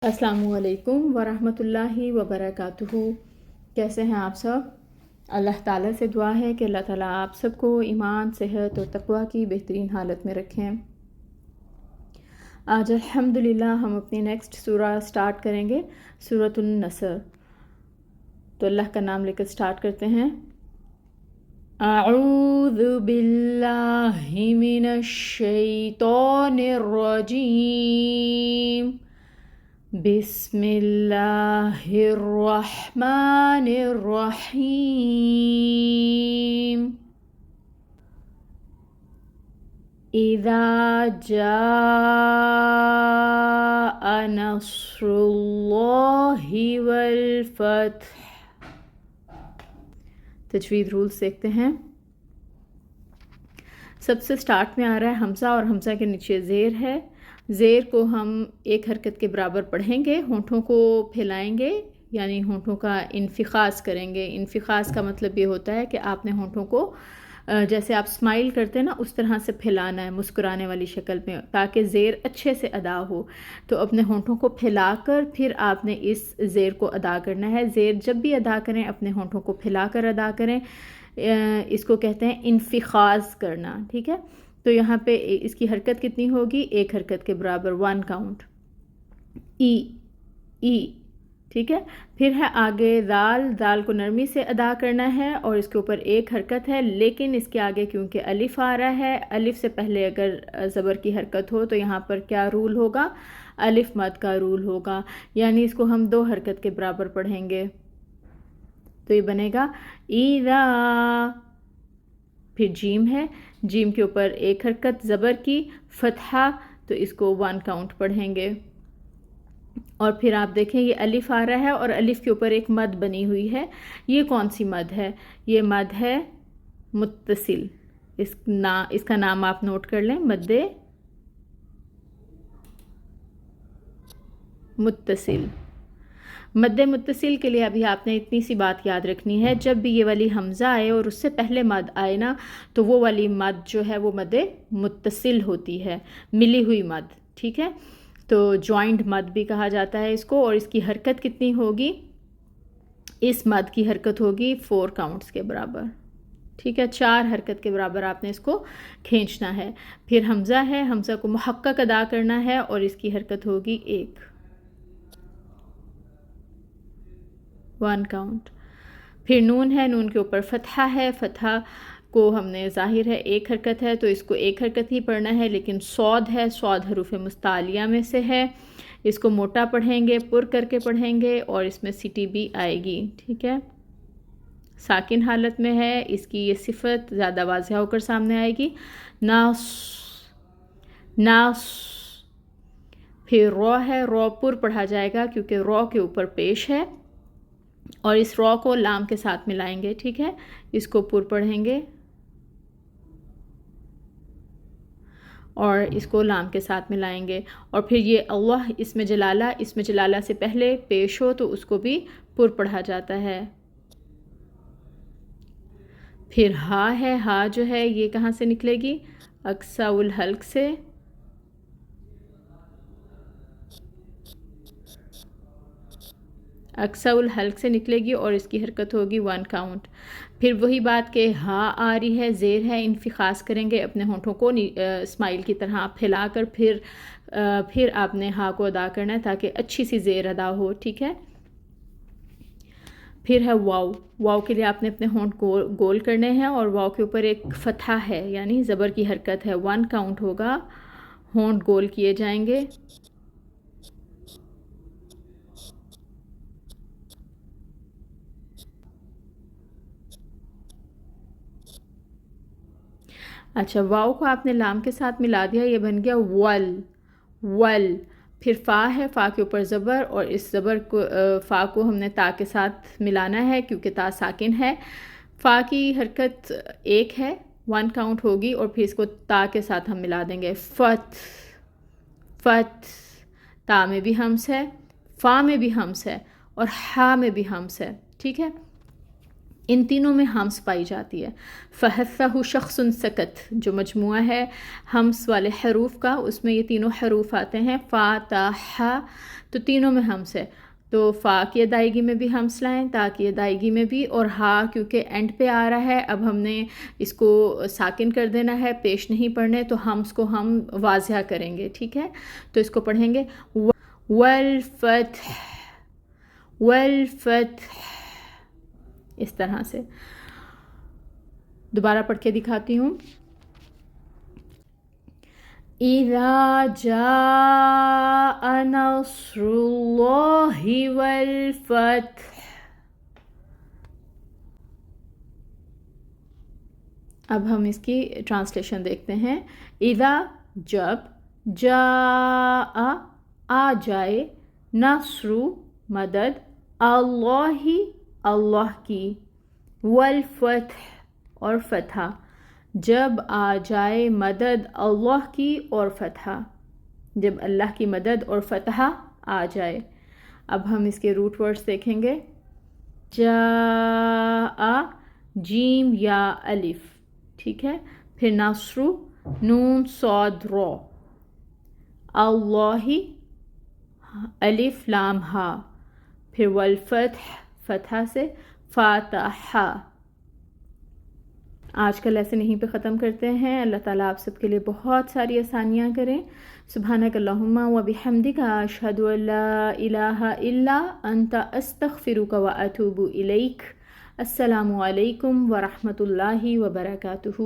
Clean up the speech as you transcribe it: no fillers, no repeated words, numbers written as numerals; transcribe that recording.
अस्सलामु अलैकुम वरहमतुल्लाहि वबरकातुहू। कैसे हैं आप सब? अल्लाह ताला से दुआ है कि अल्लाह ताला आप सबको ईमान, सेहत और तक़वा की बेहतरीन हालत में रखें। आज अल्हम्दुलिल्लाह हम अपनी नेक्स्ट सूरा स्टार्ट करेंगे, सूरतुन नसर। तो अल्लाह का नाम लेकर स्टार्ट करते हैं। अऊज़ु बिल्लाहि मिनश शैतानिर रजीम। बिस्मिल्लाहिर्रहमानिर्रहीम। इज़ा जाअ नस्रुल्लाहि वल फ़त्ह। तजवीद रूल्स देखते हैं। सबसे स्टार्ट में आ रहा है हमज़ा और हमज़ा के नीचे ज़ेर है। ज़ेर को हम एक हरकत के बराबर पढ़ेंगे, होंठों को फैलाएंगे यानी होंठों का इन्फ़िख़ास करेंगे। इन्फ़िख़ास का मतलब ये होता है कि आपने होंठों को जैसे आप स्माइल करते हैं ना, उस तरह से फैलाना है मुस्कुराने वाली शक्ल में, ताकि ज़ेर अच्छे से अदा हो। तो अपने होंठों को फैलाकर फिर आपने इस ज़ेर को अदा करना है। ज़ेर जब भी अदा करें अपने होंठों को फैलाकर अदा करें। इसको कहते हैं इन्फ़िख़ास करना, ठीक है। तो यहाँ पे इसकी हरकत कितनी होगी? एक हरकत के बराबर, 1 काउंट। ई ई, ठीक है। फिर है आगे दाल। दाल को नरमी से अदा करना है और इसके ऊपर एक हरकत है, लेकिन इसके आगे क्योंकि अलिफ आ रहा है, अलिफ से पहले अगर ज़बर की हरकत हो तो यहाँ पर क्या रूल होगा? अलिफ मद का रूल होगा, यानी इसको हम 2 हरकत के बराबर पढ़ेंगे। तो ये बनेगा ईज़ा। फिर जीम है, जीम के ऊपर एक हरकत ज़बर की, फ़तहा, तो इसको 1 काउंट पढ़ेंगे। और फिर आप देखें ये अलिफ आ रहा है और अलिफ के ऊपर एक मद बनी हुई है। ये कौन सी मद है? ये मद है मुत्तसिल। इसका नाम आप नोट कर लें, मद्दे मुत्तसिल। मद्दे मुत्तसिल के लिए अभी आपने इतनी सी बात याद रखनी है, जब भी ये वाली हमज़ा आए और उससे पहले मद आए ना, तो वो वाली मद जो है वो मद्दे मुत्तसिल होती है, मिली हुई मद, ठीक है। तो जॉइंट मद भी कहा जाता है इसको। और इसकी हरकत कितनी होगी? इस मद की हरकत होगी 4 काउंट्स के बराबर, ठीक है। 4 हरकत के बराबर आपने इसको खींचना है। फिर हमज़ा है, हमज़ा को मुहक्कक अदा करना है और इसकी हरकत होगी 1 काउंट। फिर नून है, नून के ऊपर फ़तहा है, फ़तहा को हमने ज़ाहिर है एक हरकत है तो इसको एक हरकत ही पढ़ना है, लेकिन सौद है, सौद हरूफ मुस्तालिया में से है, इसको मोटा पढ़ेंगे, पुर करके पढ़ेंगे और इसमें सिटी भी आएगी, ठीक है। साकिन हालत में है, इसकी ये सिफत ज़्यादा वाज़िह होकर सामने आएगी। नास, नास। फिर रॉ है, रॉ पुर पढ़ा जाएगा क्योंकि रॉ के ऊपर पेश है और इस रॉ को लाम के साथ मिलाएंगे, ठीक है। इसको पुर पढ़ेंगे और इसको लाम के साथ मिलाएंगे। और फिर ये अल्लाह, इसमें जलाला से पहले पेश हो तो उसको भी पुर पढ़ा जाता है। फिर हा है, हा जो है ये कहाँ से निकलेगी? अक्साउल हल्क से। अक्साउल हल्क से निकलेगी और इसकी हरकत होगी 1 काउंट। फिर वही बात कि हा आ रही है, ज़ेर है, इन्फ़िख़ास करेंगे अपने होंठों को स्माइल की तरह फैलाकर, फिर आपने हा को अदा करना है ताकि अच्छी सी ज़ेर अदा हो, ठीक है। फिर है वाव। वाव के लिए आपने अपने होंठ गोल करने हैं और वाव के ऊपर एक फ़तहा है यानी ज़बर की हरकत है, 1 काउंट होगा। होंठ गोल किए जाएंगे। अच्छा, वाव को आपने लाम के साथ मिला दिया, ये बन गया वल, वल। फिर फ़ा है, फ़ा के ऊपर ज़बर और इस ज़बर को फ़ा को हमने ता के साथ मिलाना है क्योंकि ता साकिन है। फ़ा की हरकत 1 है, 1 काउंट होगी और फिर इसको ता के साथ हम मिला देंगे, फ़त, फ़त। ता में भी हम्स है, फ़ा में भी हम्स है और हा में भी हम्स है, ठीक है। ان تینوں میں ہمس پائی جاتی ہے۔ فَحَثَّهُ شَخْصٌ سَكَتْ جو مجموعہ ہے ہمس والے حروف کا، اس میں یہ تینوں حروف آتے ہیں فا تا ح، تو تینوں میں ہمس ہے، تو فا کی ادائیگی میں بھی ہمس لائیں، تا کی ادائیگی میں بھی، اور ہا کیونکہ اینڈ پہ آ رہا ہے اب ہم نے اس کو ساکن کر دینا ہے، پیش نہیں پڑھنے، تو ہمس کو ہم واضح کریں گے، ٹھیک ہے؟ تو اس کو پڑھیں گے والفتح والفتح، اس طرح سے۔ دوبارہ پڑھ کے دکھاتی ہوں۔ اِذَا جَاءَ نَصْرُ اللَّهِ وَالْفَتْحُ، اب ہم اس کی ٹرانسلیشن دیکھتے ہیں۔ اِذَا جب، جَاءَ آ جائے، نصر مدد، اللہ اللہ کی، والفتح اور فتح، جب آ جائے مدد اللہ کی اور فتح، جب اللہ کی مدد اور فتح آ جائے۔ اب ہم اس کے روٹ ورڈز دیکھیں گے۔ جاء جیم یا الف، ٹھیک ہے، پھر نصر نون صاد را، اللہ الف لام ہا، پھر والفتح فتح سے فاتح۔ آج کا لیسن یہیں پہ ختم کرتے ہیں۔ اللہ تعالیٰ آپ سب کے لیے بہت ساری آسانیاں کریں۔ سبحانک اللہم و بحمدک، اشہد ان لا الہ الا انت، استغفرک و اتوب الیک۔ السلام علیکم ورحمۃ اللہ وبرکاتہ۔